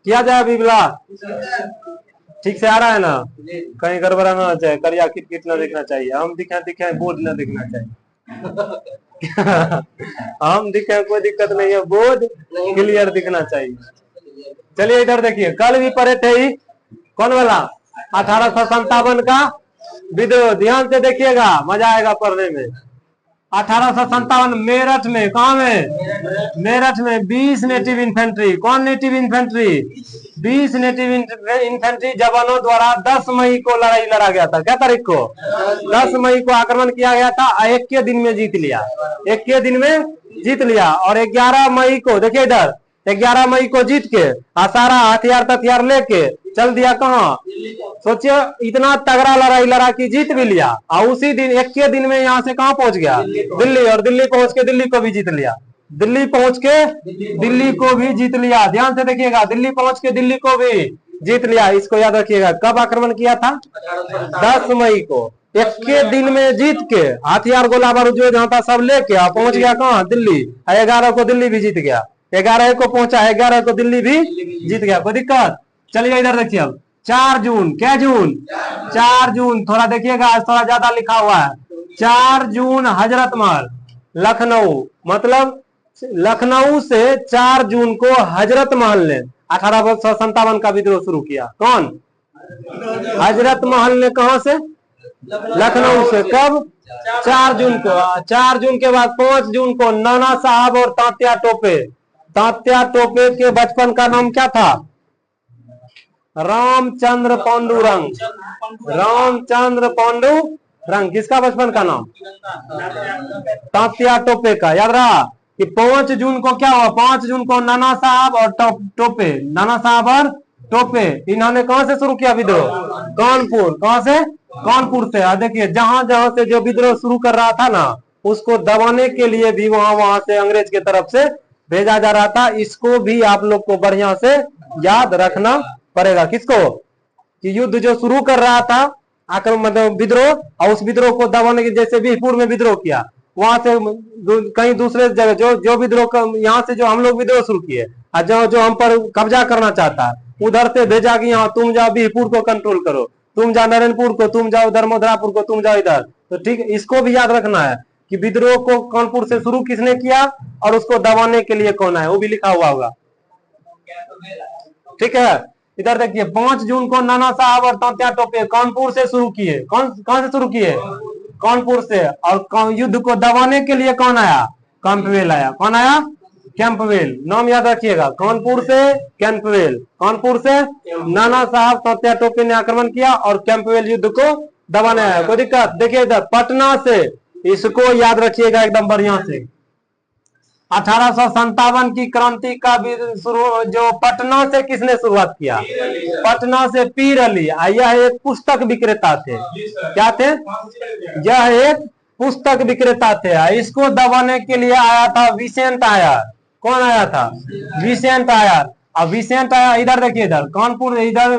किया जाए बिबला? ठीक से आ रहा है ना? कहीं गड़बड़ाना ना चाहिए, करिया किट ना देखना चाहिए, हम दिखाए बोर्ड ना देखना चाहिए। हम दिखे कोई दिक्कत नहीं है, बोर्ड क्लियर दिखना चाहिए। चलिए इधर देखिए, कल भी पढ़े थे ही कौन वाला 1857 का विद्रोह, ध्यान से देखिएगा, मजा आएगा पढ़ने में। 1857 मेरठ में, कहा में? मेरठ में 20 नेटिव इन्फेंट्री, कौन नेटिव इन्फेंट्री? 20 नेटिव इन्फेंट्री जवानों द्वारा 10 मई को लड़ाई लड़ा गया था। क्या तारीख को? 10 मई को आक्रमण किया गया था, एक के दिन में जीत लिया, एक के दिन में जीत लिया। और 11 मई को देखिए इधर, 11 मई को जीत के सारा हथियार लेके चल दिया कहाँ? सोचिए, इतना तगड़ा लड़ाई लड़ा कि जीत भी लिया, और उसी दिन एक के दिन में यहाँ से कहाँ पहुंच गया? दिल्ली। और दिल्ली पहुंच के दिल्ली को भी जीत लिया, दिल्ली पहुंच के दिल्ली को भी जीत लिया। ध्यान से देखिएगा, दिल्ली पहुंच के दिल्ली को भी जीत लिया। इसको याद रखिएगा, कब आक्रमण किया था? 10 मई को, एक के दिन में जीत के हथियार गोला बारूद जो जहाँ था सब लेके पहुंच गया कहाँ? दिल्ली। 11 को दिल्ली भी जीत गया, 11 को पहुंचा, 11 को दिल्ली भी जीत गया। कोई दिक्कत? चलिए इधर देखिए, अब 4 जून, क्या जून? 4 जून, थोड़ा देखिएगा, आज थोड़ा ज्यादा लिखा हुआ है। 4 जून हजरत महल लखनऊ, मतलब लखनऊ से 4 जून को हजरत महल ने 1857 का विद्रोह शुरू किया। कौन? हजरत महल ने। कहां से? लखनऊ से। कब? 4 जून को। 4 जून के बाद 5 जून को नाना साहब और तात्या टोपे, तात्या टोपे के बचपन का नाम क्या था? रामचंद्र पांडुरंग, रामचंद्र पांडुरंग। किसका बचपन का नाम? तात्या टोपे का। याद रहा कि 5 जून को क्या हुआ? 5 जून को नाना साहब और टोपे, नाना साहब और टोपे, इन्होंने कहां से शुरू किया विद्रोह? कानपुर। कहां से? कानपुर से। देखिए, जहां जहां से जो विद्रोह शुरू कर रहा था ना, उसको दबाने के लिए भी वहां से अंग्रेज के तरफ से भेजा जा रहा था। इसको भी आप लोग को बढ़िया से याद रखना पड़ेगा। किसको? कि युद्ध जो शुरू कर रहा था, आक्रमण मतलब विद्रोह, और उस विद्रोह को दबाने के, जैसे बीहपुर में विद्रोह किया, वहां से कहीं दूसरे जगह जो विद्रोह, यहाँ से जो हम लोग विद्रोह शुरू किए, जो हम पर कब्जा करना चाहता है, उधर से भेजा कि यहाँ तुम जाओ बीहपुर को कंट्रोल करो, तुम जाओ नारायणपुर को, तुम जाओ धर्मोधरापुर को, तुम जाओ इधर। तो ठीक, इसको भी याद रखना है कि विद्रोह को कानपुर से शुरू किसने किया और उसको दबाने के लिए कौन है, वो भी लिखा हुआ होगा। ठीक है, इधर देखिए, 5 जून को नाना साहब और तात्या टोपे कानपुर से शुरू किए। कौन से शुरू किए? कानपुर से। और युद्ध को दबाने के लिए कौन आया? कैंपबेल आया। कौन आया? कैंपबेल। नाम याद रखिएगा, कानपुर से कैंपबेल, कानपुर से नाना साहब तात्या टोपे ने आक्रमण किया और कैंपबेल युद्ध को दबाने आया। कोई दिक्कत? देखिए इधर पटना से, इसको याद रखिएगा एकदम बढ़िया से। 1857 की क्रांति का भी शुरू जो पटना से किसने शुरुआत किया? पटना से पीर अली। यह एक पुस्तक विक्रेता थे। क्या थे? यह एक पुस्तक विक्रेता थे। इसको दबाने के लिए आया था विसेंट आयर। कौन आया था? विसेंट आयर। अब विसेंट आयर, इधर देखिए, इधर कानपुर, इधर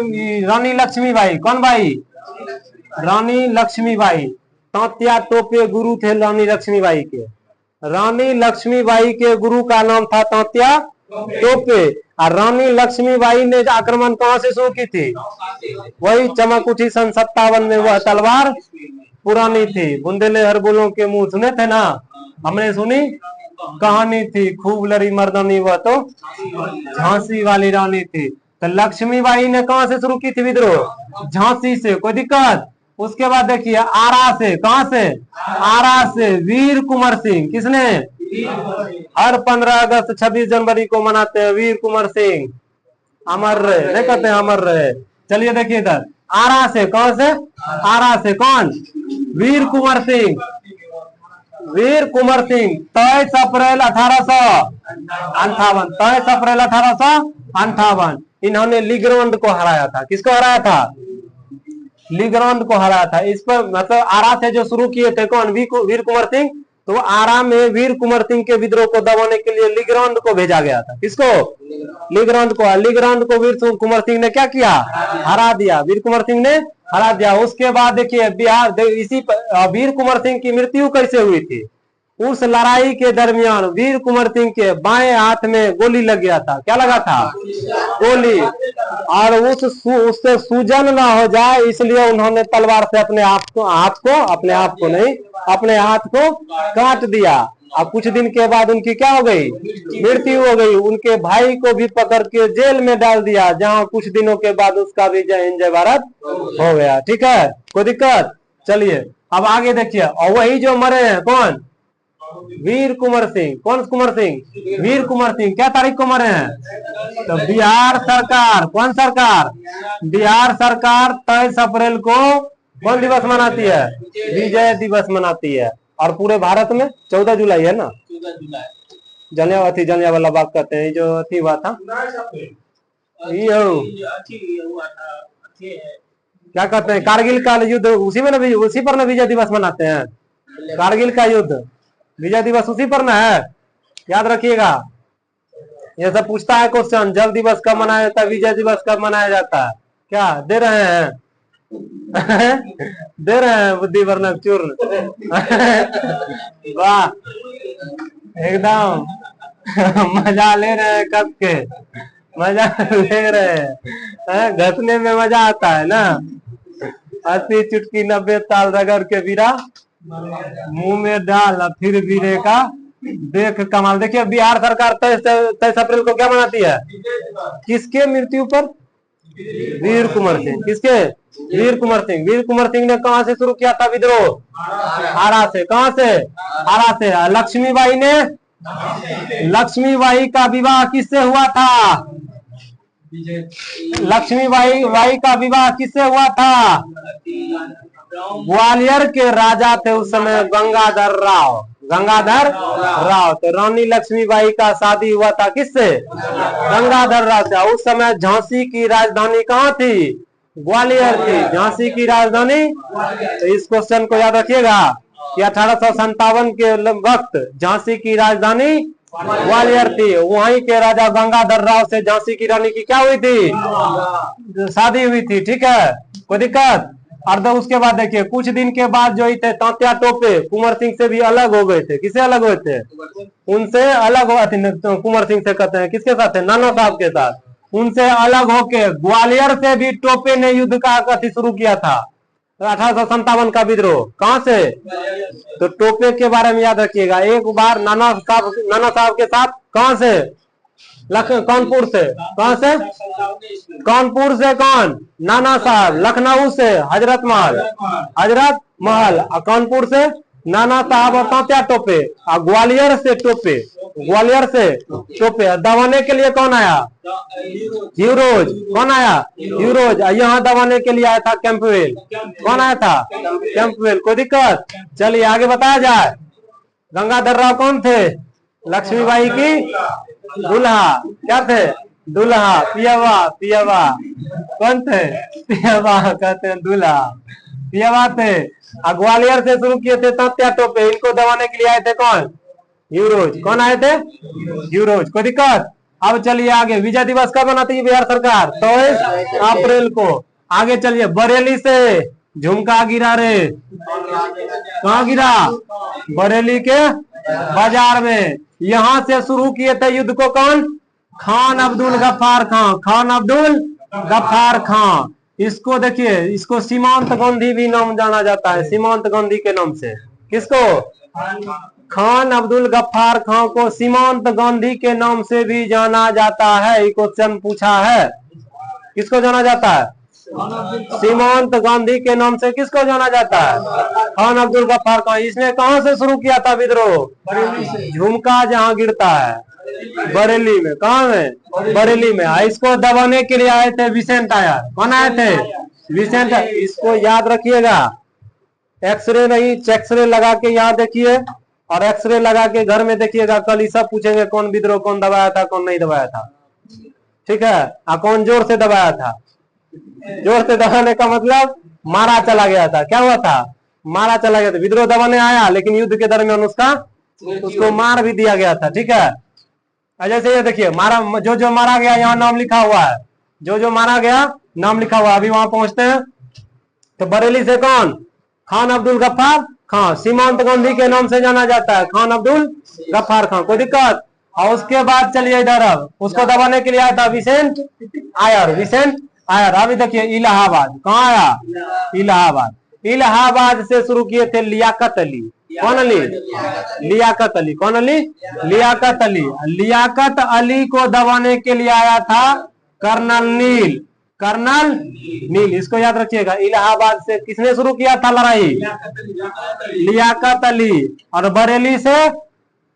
रानी लक्ष्मीबाई। कौन भाई? रानी लक्ष्मीबाई। तात्या टोपे गुरु थे रानी लक्ष्मीबाई के। रानी लक्ष्मीबाई के गुरु का नाम था तात्या टोपे। और रानी लक्ष्मीबाई ने आक्रमण कहां से शुरू की थी? वही चमकउठी सन 57 में। वह तलवार पुरानी थी। बुंदेले हरबुलों के मुंह सुने थे ना, हमने सुनी कहानी थी, खूब लड़ी मर्दानी, वह तो झांसी वाली रानी थी। तो लक्ष्मीबाई ने कहां से शुरू की थी विद्रोह? झांसी से। कोई दिक्कत? उसके बाद देखिए आरा से। कहां से? आरा से वीर कुंवर सिंह। किसने? हर 15 अगस्त 26 जनवरी को मनाते हैं वीर कुंवर सिंह, अमर रहे, नहीं कहते हैं अमर रहे। चलिए देखिए इधर आरा से। कौन से? आरा से। कौन? वीर कुंवर सिंह। वीर कुंवर सिंह 23 अप्रैल 1858, 23 अप्रैल 1858 इन्होंने लीग्रांड को हराया था। किसको हराया था? लीग्रांड को हराया था। इस पर मतलब आरा से जो शुरू किए थे कौन? वीर कुंवर सिंह। तो आरा में वीर कुंवर सिंह के विद्रोह को दबाने के लिए लीग्रांड को भेजा गया था। किसको? लीग्रांड को। लीग्रांड को वीर कुंवर सिंह ने क्या किया? हरा दिया। वीर कुंवर सिंह ने हरा दिया। उसके बाद देखिए बिहार, इसी वीर कुंवर सिंह की मृत्यु कैसे हुई थी? उस लड़ाई के दरमियान वीर कुंवर सिंह के बाएं हाथ में गोली लग गया था। क्या लगा था? गोली। और उससे सूजन ना हो जाए इसलिए उन्होंने तलवार से अपने हाथ को नहीं, अपने हाथ को काट दिया। अब कुछ दिन के बाद उनकी क्या हो गई? मृत्यु हो गई। उनके भाई को भी पकड़ के जेल में डाल दिया, जहां कुछ दिनों के बाद उसका भी जय हिंद जय भारत हो गया। ठीक है, कोई दिक्कत? चलिए अब आगे देखिए। और वही जो मरे हैं कौन? वीर कुंवर सिंह। कौन कुंवर सिंह? वीर कुंवर सिंह। क्या तारीख को मरे हैं? तो बिहार सरकार, कौन सरकार? बिहार सरकार 23 अप्रैल को कौन दिवस मनाती है? विजय दिवस मनाती है। और पूरे भारत में 14 जुलाई है ना? जलियांवाला बाग कहते हैं जो अथी हुआ था। क्या कहते हैं? कारगिल का युद्ध, उसी में ना, उसी पर ना विजय दिवस मनाते हैं। कारगिल का युद्ध, विजय दिवस उसी पर ना है, याद रखिएगा। ये सब पूछता है क्वेश्चन, जल दिवस कब मनाया जाता है, विजय दिवस कब मनाया जाता है। क्या दे रहे हैं? दे रहे हैं बुद्धि वर्ण चूर्ण। वाह, एकदम मजा ले रहे हैं, कब के मजा ले रहे हैं। घसने में मजा आता है ना। 80 चुटकी 90 ताल रगड़ के वीरा मुंह में डाल, फिर वीरे का देख कमाल। देखिए बिहार सरकार 23 अप्रैल को क्या मनाती है? किसके मृत्यु पर? वीर कुंवर सिंह। किसके? वीर कुंवर सिंह। वीर कुंवर सिंह ने कहां से शुरू किया था विद्रोह? आरा से। कहां से? आरा से। लक्ष्मीबाई ने, लक्ष्मीबाई का विवाह किससे हुआ था? लक्ष्मीबाई का विवाह किससे हुआ था? ग्वालियर के राजा थे उस समय गंगाधर राव। गंगाधर राव। तो रानी लक्ष्मीबाई का शादी हुआ था किससे? गंगाधर राव से। उस समय झांसी की राजधानी कहाँ थी? ग्वालियर थी। झांसी की राजधानी। तो इस क्वेश्चन को याद रखिएगा कि 1857 के वक्त झांसी की राजधानी ग्वालियर थी। वहीं के राजा गंगाधर राव से झांसी की रानी की क्या हुई थी? शादी हुई थी। ठीक है, कोई दिक्कत? और तो उसके बाद देखिए कुछ दिन के बाद जो थे तात्या टोपे कुंवर सिंह से भी अलग हो गए थे। किससे अलग हुए थे? उनसे अलग हुआ थे। कुंवर सिंह से कहते हैं किसके साथ? नाना साहब के साथ। उनसे अलग होके ग्वालियर से भी टोपे ने युद्ध का गति शुरू किया था। 1857 का विद्रोह कहां से? तो टोपे के बारे में याद रखिएगा। एक बार नाना साहब के साथ कहां से? कानपुर से। कहां से? कानपुर से कौन? नाना साहब। लखनऊ से हजरत महल। कानपुर से नाना साहब और तात्या टोपे। और ग्वालियर से टोपे। दबाने के लिए कौन आया? यूरोज। कौन आया? यूरोज। यहाँ दबाने के लिए आया था कैंपवेल। कौन आया था? कैंपवेल। कोई दिक्कत? चलिए आगे बताया जाए। गंगाधर राव कौन थे? लक्ष्मीबाई की दूल्हा। क्या थे? दूल्हा। पियावा कौन थे? पियावा कहते हैं दूल्हा। पियावा थे। ग्वालियर से शुरू किए थे तात्या टोपे। इनको दबाने के लिए आए थे कौन? यूरोज। कौन आए थे? यूरोज। कोई दिक्कत? अब चलिए आगे। विजय दिवस कब मनाती है बिहार सरकार? 23 अप्रैल को। आगे चलिए। बरेली से झुमका गिरा रे। कहाँ गिरा? बरेली के बाजार में। यहां से शुरू किए थे युद्ध को कौन? खान अब्दुल गफ्फार खान। खान अब्दुल गफ्फार खान। इसको देखिए, इसको सीमांत गांधी भी नाम जाना जाता है, सीमांत गांधी के नाम से। किसको? खान अब्दुल गफ्फार खान को सीमांत गांधी के नाम से भी जाना जाता है। ये क्वेश्चन पूछा है। किसको जाना जाता है? सीमांत गांधी के नाम से किसको जाना जाता है? खान अब्दुल गफ्फार खान। इसने कहां से शुरू किया था विद्रोह? झुमका जहां गिरता है बरेली में। कहा में? बरेली में। इसको दबाने के लिए आए थे विसेंट आयर। कौन आए थे? विसेंट। इसको याद रखिएगा। एक्सरे नहीं, चेक्सरे लगा के यहाँ देखिए और एक्सरे लगा के घर में देखिएगा। कल ये सब पूछेंगे कौन विद्रोह कौन दबाया था कौन नहीं दबाया था। ठीक है, कौन जोर से दबाया था? जोर से दबाने का मतलब मारा चला गया था। क्या हुआ था? मारा चला गया था। विद्रोह दबाने आया लेकिन युद्ध के दरमियान उसको मार भी दिया गया था। ठीक है, जैसे ये देखिए मारा, जो मारा गया यहाँ नाम लिखा हुआ है। जो मारा गया नाम लिखा हुआ। अभी वहां पहुंचते हैं। तो बरेली से कौन? खान अब्दुल गफ्फार खां, सीमांत गांधी के नाम से जाना जाता है, खान अब्दुल गफ्फार खां, कोई दिक्कत। और उसके बाद चलिए इधर, अब उसको दबाने के लिए आया था विसेंट आयर, विसेंट आयर। अभी देखिए इलाहाबाद, कहाँ आया, इलाहाबाद। इलाहाबाद से शुरू किए थे लियाकत अली, कौन अली, लियाकत अली, कौन अली, लियाकत अली। लियाकत अली को दबाने के लिए आया था कर्नल नील, कर्नल नील, इसको याद रखिएगा। इलाहाबाद से किसने शुरू किया था लड़ाई, लियाकत अली। और बरेली से,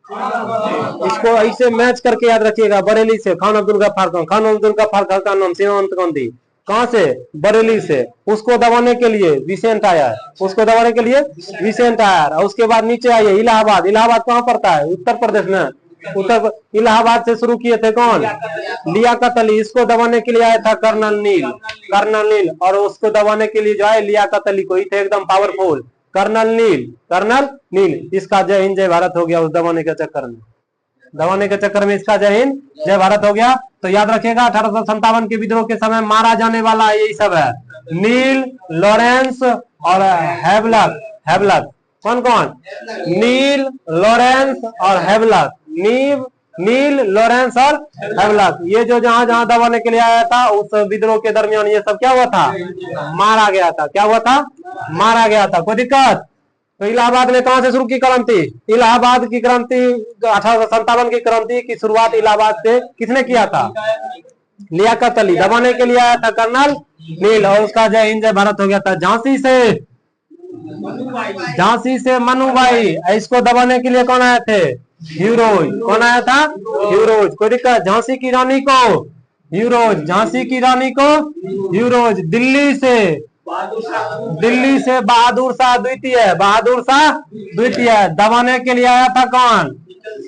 इसको ऐसे मैच करके याद रखिएगा, बरेली से खान अब्दुल गफ्फार खां, खान अब्दुल गफ्फार खां का नाम सीमांत गांधी, कहां से, बरेली से। उसको दबाने के लिए विसेंट आयर, उसको दबाने के लिए विसेंट आयर। और उसके बाद नीचे आइए इलाहाबाद, इलाहाबाद कहां पड़ता है, उत्तर प्रदेश में, उत्तर इलाहाबाद से शुरू किए थे कौन, लियाकत अली। इसको दबाने के लिए आया था कर्नल नील, कर्नल नील। और उसको दबाने के लिए जो है लियाकत अली को ही थे एकदम पावरफुल, कर्नल नील, कर्नल नील। इसका जय हिंद जय भारत हो गया उस दबाने के चक्कर में, दबाने के चक्कर में इसका जय हिंद जय भारत हो गया। तो याद रखिएगा 1857 के विद्रोह के समय मारा जाने वाला यही सब है, नील, लॉरेंस और हैवलक, हैवलक, कौन कौन, नील, लॉरेंस और हैवलक, नील, लॉरेंस और हैवलक। ये जो जहां जहां दबाने के लिए आया था उस विद्रोह के दरमियान ये सब क्या हुआ था, मारा गया था, क्या हुआ था, मारा गया था, कोई दिक्कत। तो इलाहाबाद ने कहां से शुरू की क्रांति, इलाहाबाद की क्रांति 1857 की क्रांति की शुरुआत इलाहाबाद से किसने किया था, लियाकत अली। दबाने के लिए आया था कर्नल नील और उसका जय हिंद जय भारत हो गया था। झांसी से, झांसी से मनुबाई, इसको दबाने के लिए कौन आए थे, ह्यूरोज, कौन आया था, ह्यूरोज, कोई दिक्कत। झांसी की रानी को ह्यूरोज, झांसी की रानी को ह्यूरोज। दिल्ली से, दिल्ली से बहादुर शाह द्वितीय, बहादुर शाह द्वितीय। दबाने के लिए आया था कौन,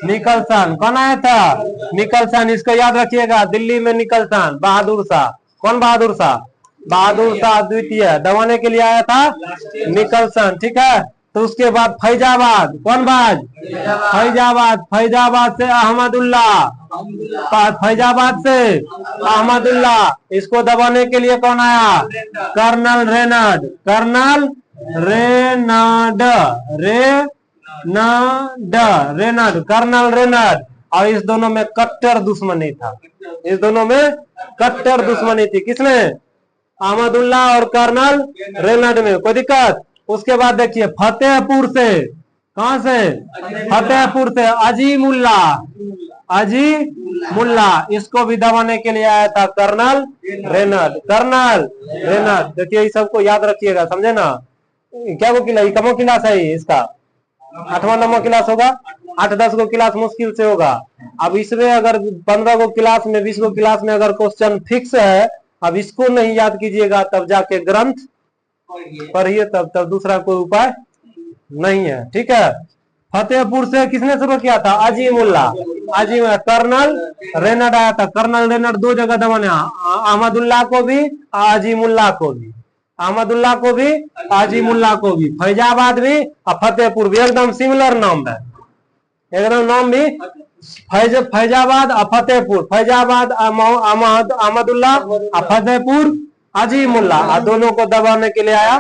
निकलसन, कौन आया था, निकलसन। इसको याद रखिएगा, दिल्ली में निकलसन, बहादुर शाह, कौन बहादुर शाह, बहादुर शाह द्वितीय। दबाने के लिए आया था निकलसन, ठीक है। तो उसके बाद फैजाबाद, कौन बाज, फैजाबाद, फैजाबाद से अहमदुल्ला, फैजाबाद से अहमदुल्ला। इसको दबाने के लिए कौन आया, कर्नल रेनाड, कर्नल रेनाड, रेनाड, कर्नल रेनाड। और इस दोनों में कट्टर दुश्मनी था, इस दोनों में कट्टर दुश्मनी थी, किसने, अहमदुल्ला और कर्नल रेनाड में, कोई दिक्कत। उसके बाद देखिए फतेहपुर से, कहां से, फतेहपुर से अजीमुल्ला, अजीमुल्ला। इसको भी दबाने के लिए आया था कर्नल रेनाड, कर्नल रेनाड। देखिए इस सबको याद रखिएगा, समझे ना। क्या वो किला, कमो क्लास है इसका, 8वां 9वां क्लास होगा, 8-10 गो क्लास मुश्किल से होगा। अब इसमें अगर 15 गो क्लास में 20 गो क्लास में अगर क्वेश्चन फिक्स है, अब इसको नहीं याद कीजिएगा तब जाके ग्रंथ पढ़िए, तब दूसरा कोई उपाय नहीं है, ठीक है। फतेहपुर से किसने शुरू किया था, अजीमुल्ला, अजीमुल्ला। कर्नल रेनाड आया था, कर्नल रेनाड 2 जगह दबाने, अहमदुल्ला को भी, अजीमुल्ला को भी, अहमदुल्ला को भी, अजीमुल्ला को भी। फैजाबाद भी और फतेहपुर भी एकदम सिमिलर नाम है, एकदम नाम भी फैजाबाद और फतेहपुर, फैजाबाद अहमदुल्ला और फतेहपुर अजीमुल्ला। दोनों को दबाने के लिए आया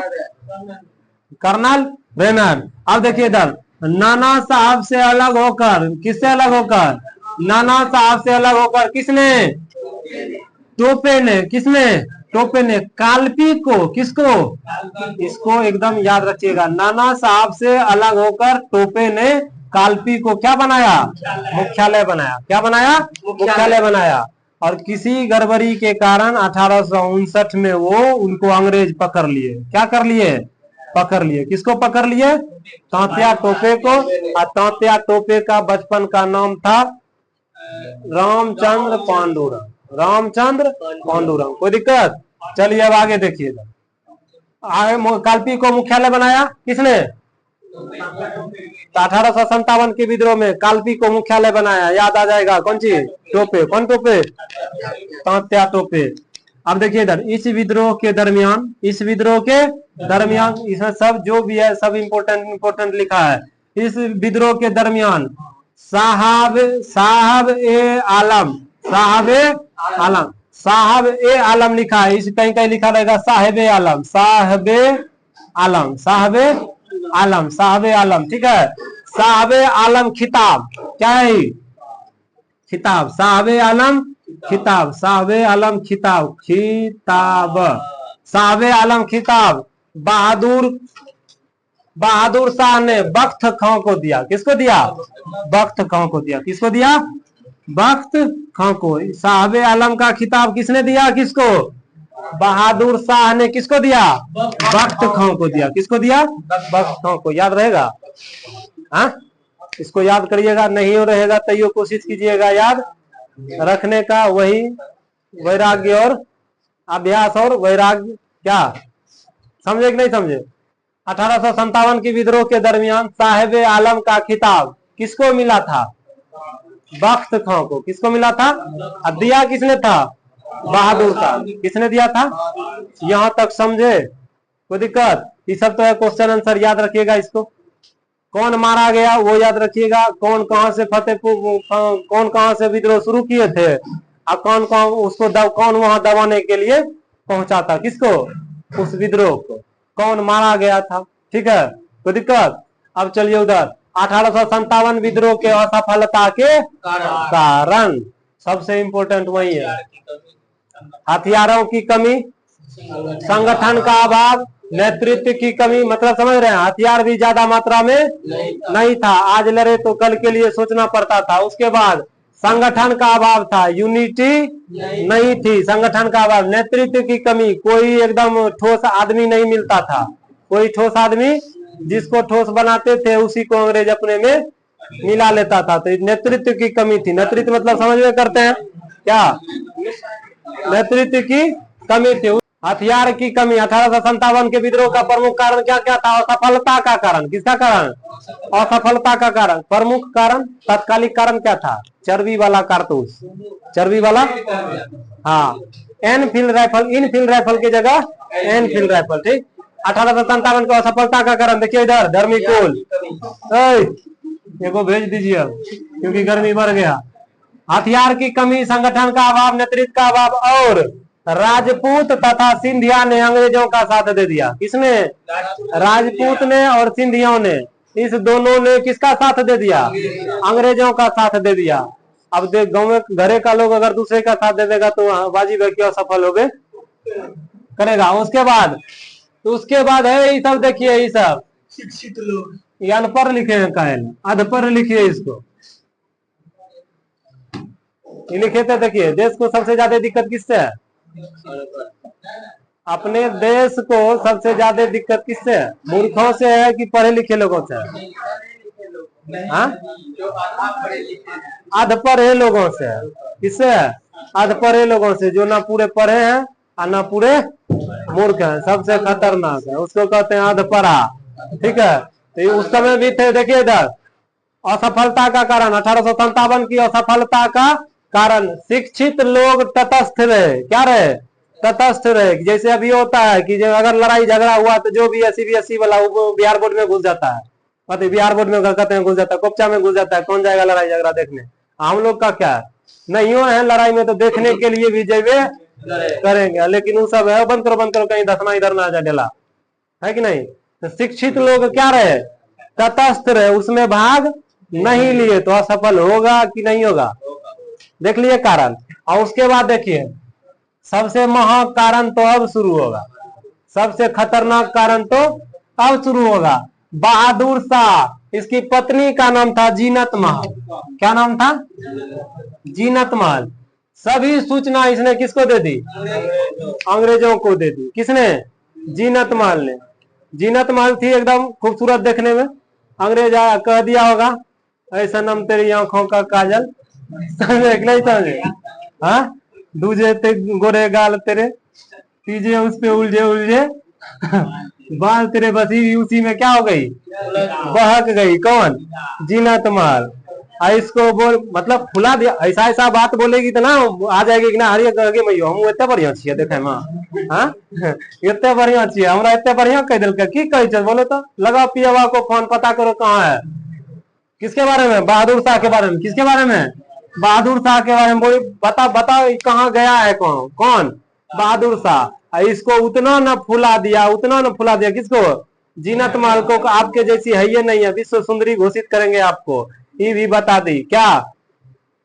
कर्नल रेनाड। अब देखिए इधर नाना साहब से अलग होकर, किससे अलग होकर, नाना साहब से अलग होकर किसने, टोपे ने, किसने, टोपे ने कालपी को, किसको, इसको एकदम याद रखिएगा। नाना साहब से अलग होकर टोपे ने कालपी को क्या बनाया, मुख्यालय बनाया, क्या बनाया, मुख्यालय बनाया। और किसी गड़बड़ी के कारण 1859 में वो उनको अंग्रेज पकड़ लिए, क्या कर लिए, पकड़ लिए, किसको पकड़ लिए, तांत्या टोपे को। और तांत्या टोपे का बचपन का नाम था रामचंद्र पांडुरंग, रामचंद्र पांडुरंग, कोई दिक्कत। चलिए अब आगे देखिएगा, आगे कालपी को मुख्यालय बनाया किसने, 1857 के विद्रोह में कालपी को मुख्यालय बनाया, याद आ जाएगा, कौन सी, टोपे, कौन टोपे, तांत्या टोपे। अब देखिए इधर इस विद्रोह के दरमियान, इस विद्रोह के दरमियान, इसमें सब जो भी है सब इंपोर्टेंट लिखा है। इस विद्रोह के दरमियान साहब ए आलम, साहब ए आलम, साहब ए आलम लिखा है, इस कहीं कहीं लिखा रहेगा साहेब आलम, साहेब आलम, साहेब आलम, साहबे आलम, ठीक है। साहबे आलम खिताब क्या है? खिताब, साहबे आलम खिताब, साहबे आलम खिताब, खिताब, साहबे आलम खिताब बहादुर शाह ने बख्त खां को दिया। किसको दिया? बख्त खां को दिया। किसको दिया? बख्त खां को। साहबे आलम का खिताब किसने दिया? किसको? बहादुर शाह ने किसको दिया? बख्त खां को दिया। किसको दिया? बख्त खां को। याद रहेगा? हाँ, इसको याद करिएगा, नहीं हो रहेगा तो ये कोशिश कीजिएगा याद रखने का। वही वैराग्य और अभ्यास और वैराग्य, क्या समझे कि नहीं समझे? 1857 की विद्रोह के दरमियान साहिब आलम का खिताब किसको मिला था? बख्त खां को। किसको मिला था? दिया किसने था? बहादुर शाह। किसने दिया था? यहां तक समझे? कोई दिक्कत? ये सब तो है क्वेश्चन आंसर, याद रखिएगा इसको। कौन मारा गया वो याद रखिएगा, कौन कहां से फतेहपुर, कौन कहां से विद्रोह शुरू किए थे, और कौन कौन उसको कौन वहां दबाने के लिए पहुंचा था, किसको? उस विद्रोह को कौन मारा गया था। ठीक है, कोई दिक्कत? अब चलिए उधर 1857 विद्रोह के असफलता के कारण सबसे इंपोर्टेंट वही है। हथियारों की कमी, संगठन का अभाव, नेतृत्व की कमी। मतलब समझ रहे हैं? हथियार भी ज्यादा मात्रा में नहीं था, आज लड़े तो कल के लिए सोचना पड़ता था। उसके बाद संगठन का अभाव था, यूनिटी नहीं थी, संगठन का अभाव, नेतृत्व की कमी, कोई एकदम ठोस आदमी नहीं मिलता था, कोई ठोस आदमी जिसको ठोस बनाते थे उसी को अंग्रेज अपने में मिला लेता था, तो नेतृत्व की कमी थी। नेतृत्व मतलब समझ में करते हैं क्या? नेतृत्व की कमी थी। हथियार की कमी, 1857 के विद्रोह का प्रमुख कारण क्या क्या था? असफलता का कारण। किसका कारण? असफलता का कारण। प्रमुख कारण, तात्कालिक कारण क्या था? चर्बी वाला कारतूस, चर्बी वाला, हाँ, एनफील्ड राइफल, इनफील्ड राइफल की जगह एनफील्ड राइफल। ठीक, 1857 का असफलता का कारण देखिए इधर, धर्मीकुल एगो भेज दीजिए क्योंकि गर्मी बढ़ गया। हथियार की कमी, संगठन का अभाव, नेतृत्व का अभाव, और राजपूत तथा सिंधिया ने अंग्रेजों का साथ दे दिया। किसने? राजपूत ने और सिंधियों ने, इस दोनों ने किसका साथ दे दिया? अंग्रेजों का साथ दे दिया। अब देख, गांव में घरे का लोग अगर दूसरे का साथ दे देगा तो बाजी भाई क्यों सफल हो गए करेगा। उसके बाद है ये सब, देखिए ये सब शिक्षित लोग, ये अनपढ़ लिखे हैं, कायल अधपढ़ लिखिए इसको, ये लिखे थे। देखिए, देश को सबसे ज्यादा दिक्कत किससे है? अपने देश को सबसे ज्यादा दिक्कत किससे है? मूर्खों से है कि पढ़े लिखे लोगों से है? अधपढ़े लोगों से है। किससे है? अधपढ़े लोगों से, जो ना पूरे पढ़े हैं और ना पूरे मूर्ख हैं, सबसे खतरनाक है, उसको कहते हैं अधपढ़ा। ठीक है, तो उस समय भी थे। देखिए इधर असफलता का कारण, 1857 की असफलता का कारण, शिक्षित लोग तटस्थ रहे। क्या रहे? तटस्थ रहे। जैसे अभी होता है कि अगर लड़ाई झगड़ा हुआ तो जो भी सीबीएसई वाला वो बिहार बोर्ड में घुस जाता है, मतलब बिहार बोर्ड में कहते हैं घुस जाता है, कोपचा में घुस जाता है, कौन जाएगा लड़ाई झगड़ा देखने? हम लोग का क्या है, नहीं है लड़ाई में तो देखने के लिए भी जेबे करेंगे, लेकिन वो सब है बंद करो कहीं दसना इधर ना आ जाए डेला, है कि नहीं? तो शिक्षित लोग क्या रहे? तटस्थ रहे, उसमें भाग नहीं लिए, तो असफल होगा कि नहीं होगा? देख लिए कारण। और उसके बाद देखिए सबसे महा कारण तो अब शुरू होगा, सबसे खतरनाक कारण तो अब शुरू होगा। बहादुर शाह, इसकी पत्नी का नाम था जीनत महल। क्या नाम था? जीनत महल। सभी सूचना इसने किसको दे दी? अंग्रेजों को दे दी। किसने? जीनत महल ने। जीनत महल थी एकदम खूबसूरत देखने में, अंग्रेज आया कह दिया होगा ऐसा नाम तेरी आंखों का काजल, समझे नहीं समझे? हाँ, दूजे ते गोरे गाल तेरे, तीजे उस पे उलझे उलझे बाल तेरे, बसी उसी में क्या हो गई? बहक गई। कौन? जीनत महल। इसको बोल मतलब फुला दिया, ऐसा ऐसा बात बोलेगी तो ना आ जाएगी कि ना हरिया कहे मैयो हम इतने बढ़िया छिए देखे में, हाँ इतने बढ़िया छिए हमरा, इतने बढ़िया कह दिल की कहे बोलो तो, लगा पियावा को फोन, पता करो कहाँ है। किसके बारे में? बहादुर शाह के बारे में। किसके बारे में? बहादुर शाह के बारे में। बोली बता कहाँ गया है कौन? कौन? बहादुर शाह। इसको उतना न फुला दिया, उतना न फुला दिया। किसको? जीनत महल को आपके जैसी है ये नहीं है, विश्व सुंदरी घोषित करेंगे आपको। ये भी बता दी क्या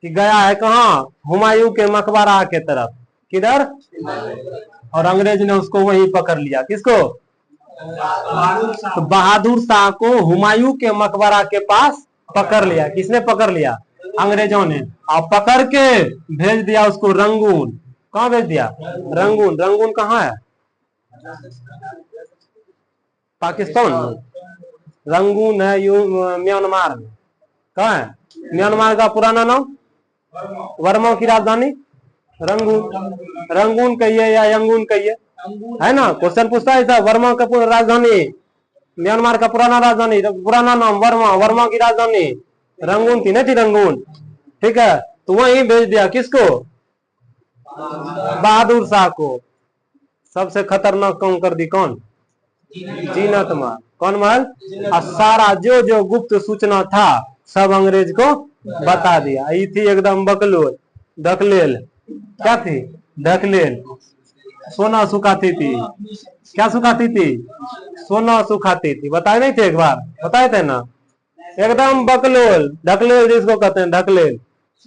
कि गया है कहाँ, हुमायूं के मकबरा के तरफ। किधर? और अंग्रेज ने उसको वहीं पकड़ लिया। किसको? तो बहादुर शाह को हुमायूं के मकबरा के पास पकड़ लिया। किसने पकड़ लिया? अंग्रेजों ने। और पकड़ के भेज दिया उसको रंगून। कहाँ भेज दिया? रंगून। रंगून कहाँ है? पाकिस्तान। रंगून है म्यांमार में। कहाँ है? म्यांमार का पुराना नाम? वर्मा की राजधानी रंगून। रंगून कहिए या यंगून कहिए, है ना? क्वेश्चन पूछता है साहब, वर्मा का राजधानी, म्यांमार का पुराना राजधानी, पुराना नाम वर्मा, वर्मा की राजधानी रंगून थी, नहीं थी रंगून? ठीक है, तो वहीं भेज दिया। किसको? बहादुर शाह को। सबसे खतरनाक काम कर दी कौन? जीनत महल। कौन महल? और सारा जो जो गुप्त सूचना था सब अंग्रेज को बता दिया। ये थी एकदम बकलोल, ढकलेल। क्या थी? ढकलेल। सोना सुखाती थी। क्या सुखाती थी? सोना सुखाती थी। बताए नहीं थे? एक बार बताए थे ना? एकदम बकलोल, ढकलेल जिसको कहते हैं, ढकलेल।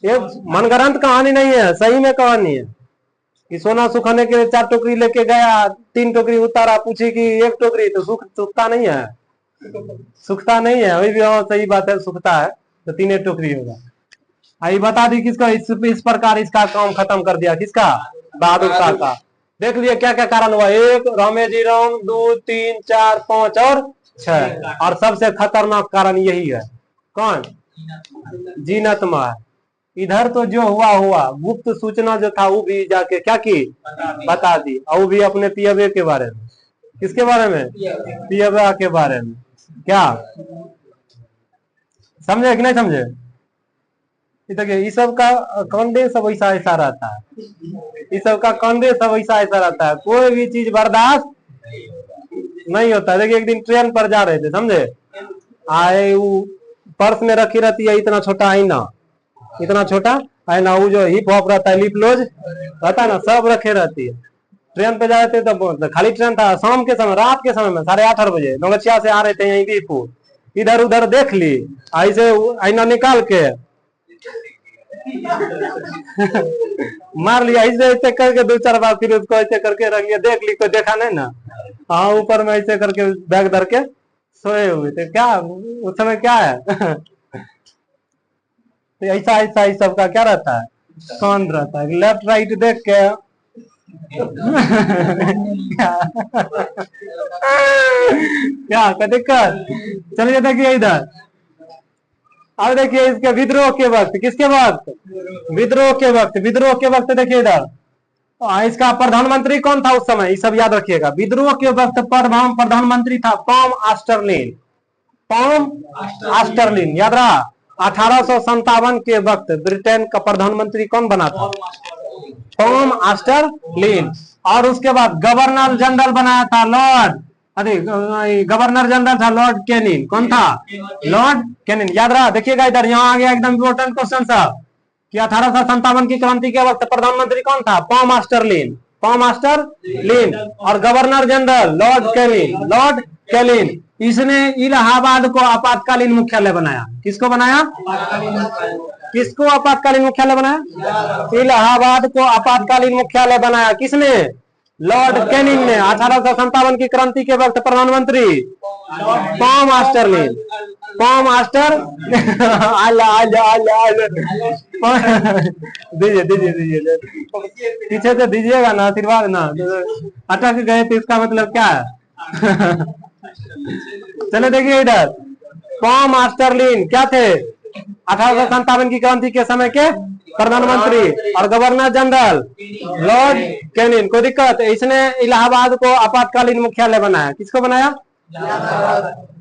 ये मनगढ़ंत कहानी नहीं है, सही में कहानी है कि सोना सुखाने के लिए 4 टोकरी लेके गया, 3 टोकरी उतारा, पूछी कि 1 टोकरी, तो सूखता नहीं है, सूखता नहीं है। अभी भी सही बात है, सूखता है तो 3 टोकरी होगा। आई बता दी किसका? इस प्रकार इसका काम खत्म कर दिया। किसका? बहादुर शाह का। देख लिए क्या क्या कारण हुआ? 1 रामेजी राम, 2 3 4 5 और 6। और सबसे खतरनाक कारण यही है। कौन? जीनत महल। इधर तो जो हुआ हुआ, गुप्त सूचना जो था वो भी जाके क्या की? बता दी। और वो भी अपने पियबे के बारे में। किसके बारे में? पियबा के बारे में। क्या समझे कि नहीं समझे? देखिए, ये सब का कंडे सब ऐसा ऐसा रहता है। ये सब का कंडे सब ऐसा ऐसा रहता है। कोई भी चीज बर्दाश्त नहीं होता। देखिए, एक दिन ट्रेन पर जा रहे थे, समझे? आए वो पर्स में रखी रहती है इतना छोटा आईना, इतना छोटा आईना, वो जो हिप हॉप रहता है, लिप लॉज रहता है ना, सब रखे रहती है। ट्रेन पे जा रहे थे तब खाली ट्रेन था, शाम के समय, रात के समय में 8:30 बजे नौगछिया से आ रहे थे यहीं बीरपुर। इधर उधर देख ली, ऐसे आईना निकाल के मार लिया, ऐसे ऐसे करके 2-4 बार, फिर उसको ऐसे करके रख लिया। देख ली, कोई देखा नहीं ना। हाँ, ऊपर में ऐसे करके बैग धर के सोए हुए थे। क्या उस समय क्या है? तो ऐसा ऐसा ही सबका क्या रहता है? कौन रहता है? लेफ्ट राइट देख के क्या दिक्कत? चलिए देखिए इधर। अब देखिए इसके विद्रोह के वक्त, किसके वक्त? विद्रोह के वक्त। विद्रोह के वक्त देखिए इधर, इसका प्रधानमंत्री कौन था उस समय? ये सब याद रखिएगा। विद्रोह के वक्त प्रधानमंत्री था पॉम ऑस्टरलिन। पॉम ऑस्टरलिन, याद रहा? 1857 के वक्त ब्रिटेन का प्रधानमंत्री कौन बना था? पॉम ऑस्टरलिन। और उसके बाद गवर्नर जनरल बनाया था लॉर्ड, अरे गवर्नर जनरल था लॉर्ड कैनिंग। कौन था? Lord Canning. याद रहा? देखिएगा इधर, यहाँ आ गया एकदम इम्पोर्टेंट क्वेश्चन साहब कि 1857 की क्रांति के वक्त प्रधानमंत्री कौन था? पॉम ऑस्टरलिन। पॉम ऑस्टरलिन। और governor general Lord Canning. Lord Canning. इसने इलाहाबाद को आपातकालीन मुख्यालय बनाया। किसको बनाया? किसको आपातकालीन मुख्यालय बनाया? इलाहाबाद को आपातकालीन मुख्यालय बनाया। किसने? लॉर्ड कैनिंग ने। 1857 की क्रांति के वक्त प्रधानमंत्री पॉम ऑस्टरलिन। पॉम ऑस्टर दीजिए दीजिए दीजिए, पीछे से दीजिएगा ना, आशीर्वाद ना। अटक गए तो इसका मतलब क्या है? चलो देखिए इधर, पॉम ऑस्टरलिन क्या थे? 1857 की क्रांति के समय के प्रधानमंत्री। और गवर्नर जनरल लॉर्ड कैनिंग। कोई दिक्कत? इसने इलाहाबाद को आपातकालीन मुख्यालय बनाया। किसको बनाया?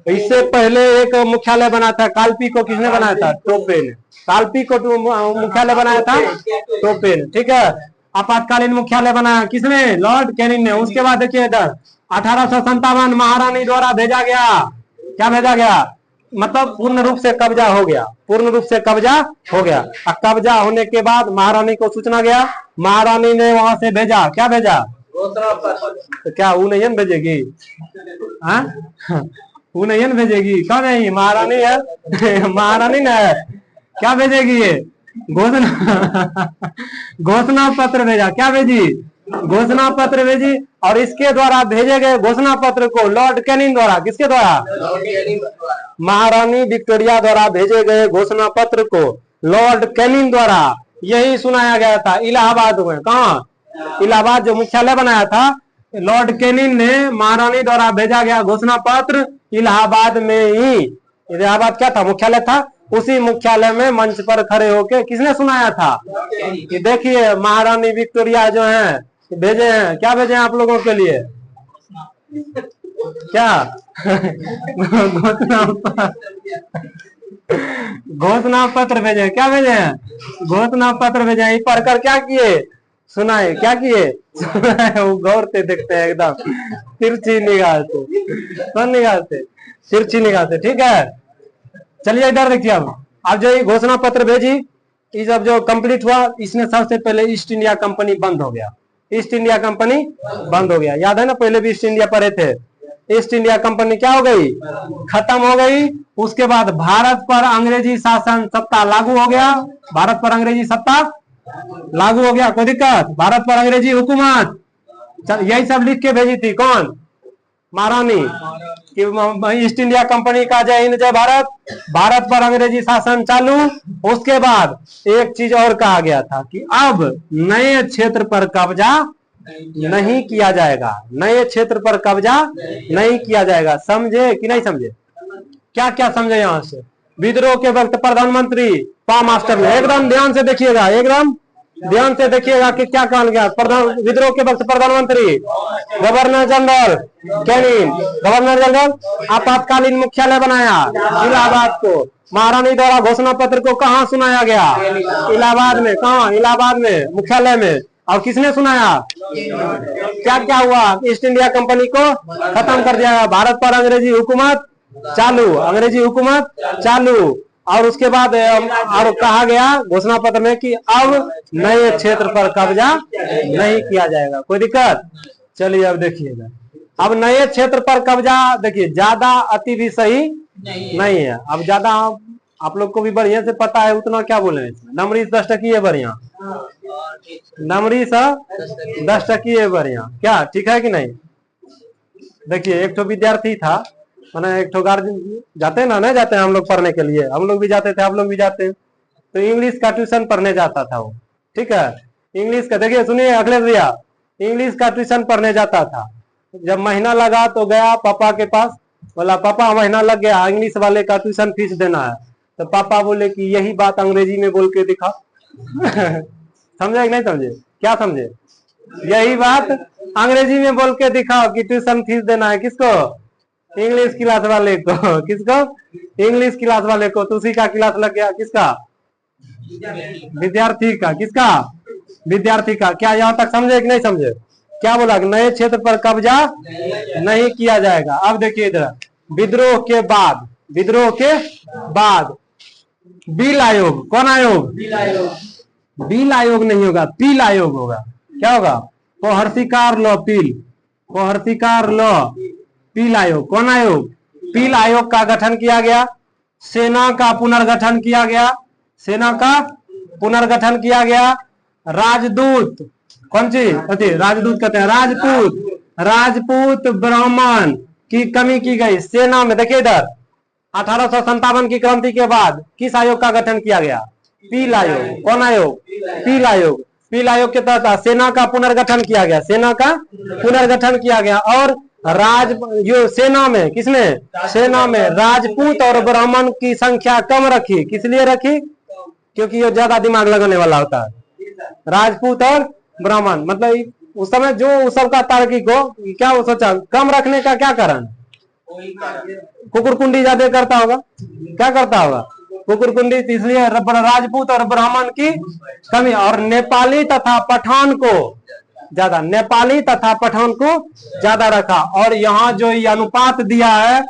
इससे पहले एक मुख्यालय बना था कालपी को। किसने बनाया था? टोपे ने। कालपी को मुख्यालय बनाया था टोपे ने। ठीक है, आपातकालीन मुख्यालय बनाया किसने? लॉर्ड कैनिंग ने। उसके बाद देखिए इधर, 1857 महारानी द्वारा भेजा गया। क्या भेजा गया? मतलब पूर्ण रूप से कब्जा हो गया। पूर्ण रूप से कब्जा हो गया। और कब्जा होने के बाद महारानी को सूचना गया, महारानी ने वहां से भेजा। क्या भेजा? तो क्या वो नहीं भेजेगी? हाँ, वो नहीं भेजेगी? कौन है? महारानी है। महारानी ना है, क्या भेजेगी ये? घोषणा घोषणा पत्र भेजा। क्या भेजी? घोषणा पत्र भेजी। और इसके द्वारा भेजे गए घोषणा पत्र को लॉर्ड कैनिंग द्वारा, किसके द्वारा? महारानी विक्टोरिया द्वारा भेजे गए घोषणा पत्र को लॉर्ड कैनिंग द्वारा यही सुनाया गया था इलाहाबाद में। कहा? इलाहाबाद जो मुख्यालय बनाया था, लॉर्ड कैनिंग ने महारानी द्वारा भेजा गया घोषणा पत्र इलाहाबाद में ही। इलाहाबाद क्या था? मुख्यालय था। उसी मुख्यालय में मंच पर खड़े होके किसने सुनाया था? कि देखिए महारानी विक्टोरिया जो है भेजे हैं। क्या भेजे हैं आप लोगों के लिए? क्या? घोषणा पत्र भेजे। क्या भेजे हैं? घोषणा पत्र भेजे हैं। पढ़कर क्या किए? सुनाए। क्या किए? सुनाए। वो गौर से देखते हैं, एकदम तिरछी निगाह से, कौन निगाह से? तिरछी निगाह से। ठीक है, चलिए इधर देखिए। अब जो ये घोषणा पत्र भेजी, ये सब जो कंप्लीट हुआ, इसने सबसे पहले ईस्ट इंडिया कंपनी बंद हो गया। ईस्ट इंडिया कंपनी बंद हो गया। याद है ना, पहले भी ईस्ट इंडिया पढ़े थे। ईस्ट इंडिया कंपनी क्या हो गई? खत्म हो गई। उसके बाद भारत पर अंग्रेजी शासन सत्ता लागू हो गया। भारत पर अंग्रेजी सत्ता लागू हो गया। कोई दिक्कत? भारत पर अंग्रेजी हुकूमत, यही सब लिख के भेजी थी। कौन? महारानी। कि ईस्ट इंडिया कंपनी का जय हिंद जय भारत, भारत पर अंग्रेजी शासन चालू। उसके बाद एक चीज और कहा गया था कि अब नए क्षेत्र पर कब्जा नहीं किया जाएगा। नए क्षेत्र पर कब्जा नहीं किया जाएगा। समझे कि नहीं समझे? क्या क्या समझे यहाँ से? विद्रोह के वक्त प्रधानमंत्री पा मास्टर ने, एकदम ध्यान से देखिएगा, एकदम ध्यान से देखिएगा कि क्या कहा गया। विद्रोह के वक्त प्रधानमंत्री governor general Canning, governor general आपातकालीन मुख्यालय बनाया इलाहाबाद को। महारानी द्वारा घोषणा पत्र को कहाँ सुनाया गया? इलाहाबाद में। कहाँ? इलाहाबाद में, मुख्यालय में। और किसने सुनाया? क्या क्या हुआ? ईस्ट इंडिया कंपनी को खत्म कर दिया। भारत पर अंग्रेजी हुकूमत चालू, अंग्रेजी हुकूमत चालू। और उसके बाद और कहा गया घोषणा पत्र में कि अब नए क्षेत्र पर कब्जा नहीं किया जाएगा। कोई दिक्कत? चलिए अब देखिएगा। अब नए क्षेत्र पर कब्जा, देखिए ज्यादा अति भी सही नहीं है। अब ज्यादा आप लोग को भी बढ़िया से पता है, उतना क्या बोले इसमें। नमरी 10 टकी है बढ़िया, नमरी 10 टकी है बढ़िया। क्या ठीक है कि नहीं? देखिए एक तो विद्यार्थी था, मैंने एक ठो गार्जियन जाते हैं ना, नहीं जाते हैं हम लोग पढ़ने के लिए? हम लोग भी जाते थे, आप लोग भी जाते हैं। तो इंग्लिश का ट्यूशन पढ़ने जाता था वो। ठीक है, इंग्लिश का, देखिए सुनिए अखिलेश भैया, इंग्लिश का ट्यूशन पढ़ने जाता था। जब महीना लगा तो गया पापा के पास, बोला पापा महीना लग गया, इंग्लिश वाले का ट्यूशन फीस देना है। तो पापा बोले कि यही बात अंग्रेजी में बोल के दिखा। समझे कि नहीं समझे? क्या समझे? यही बात अंग्रेजी में बोल के दिखाओ कि ट्यूशन फीस देना है। किसको? इंग्लिश क्लास वाले को। किसको? इंग्लिश क्लास वाले को। तो उसी का क्लास लग गया। किसका? विद्यार्थी का। किसका? विद्यार्थी का। क्या यहाँ तक समझे कि नहीं समझे? क्या बोला? नए क्षेत्र पर कब्जा नहीं किया जाएगा। अब देखिए इधर, विद्रोह के बाद, विद्रोह के बाद बिल आयोग। कौन आयोग? बिल आयोग नहीं होगा, पील आयोग होगा। क्या होगा? कोहर्तिकार लॉ, पील, कोहर्तिकार लॉ, पील आयोग। कौन आयोग? पील आयोग का गठन किया गया। सेना का पुनर्गठन किया गया, सेना का पुनर्गठन किया गया। राजदूत, कौन सी राजदूत कहते हैं? राजपूत, राजपूत ब्राह्मण की कमी की गई सेना में। देखिए इधर 1857 की क्रांति के बाद किस आयोग का गठन किया गया? पील आयोग। कौन आयोग? पील आयोग। पील आयोग के तहत सेना का पुनर्गठन किया गया, सेना का पुनर्गठन किया गया। और जो सेना में, किसने? सेना में राजपूत और ब्राह्मण की संख्या कम रखी। किस लिए रखी? क्योंकि ये ज्यादा दिमाग लगाने वाला होता है। राजपूत और ब्राह्मण, मतलब उस समय जो उस सबका तार्किक हो, क्या वो सोचा कम रखने का क्या कारण? कुकुरकुंडी ज्यादा करता होगा। क्या करता होगा? कुकुरकुंडी। इसलिए राजपूत और ब्राह्मण की कमी। और नेपाली तथा पठान को ज्यादा, नेपाली तथा पठान को ज्यादा रखा। और यहाँ जो ये अनुपात दिया है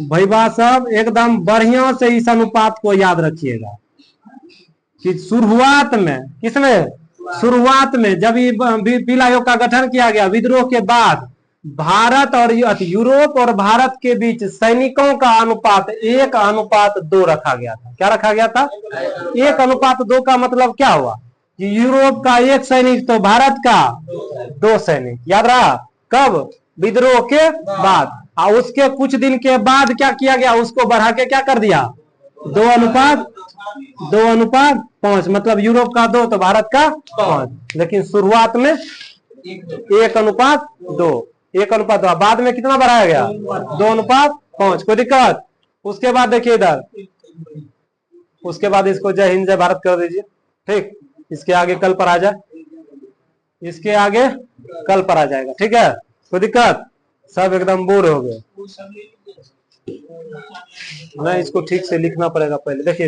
भैया सब, एकदम बढ़िया से इस अनुपात को याद रखिएगा कि शुरुआत में किसने? शुरुआत में जब पील आयोग का गठन किया गया, विद्रोह के बाद भारत और यूरोप और भारत के बीच सैनिकों का अनुपात 1:2 रखा गया था। क्या रखा गया था? 1:2 का मतलब क्या हुआ कि यूरोप का 1 सैनिक तो भारत का 2 सैनिक। याद रहा? कब? विद्रोह के बाद। और उसके कुछ दिन के बाद क्या किया गया, उसको बढ़ा के क्या कर दिया, 2:5, मतलब यूरोप का 2 तो भारत का 5। लेकिन शुरुआत में 1:2, 1:2। बाद में कितना बढ़ाया गया? 2:5। कोई दिक्कत? उसके बाद देखिए इधर, उसके बाद इसको जय हिंद जय भारत कर दीजिए। ठीक, इसके आगे कल पर आ जाए, इसके आगे कल पर आ जाएगा। ठीक है, कोई दिक्कत? सब एकदम बोर हो गए। नहीं, इसको ठीक से लिखना पड़ेगा पहले। देखिए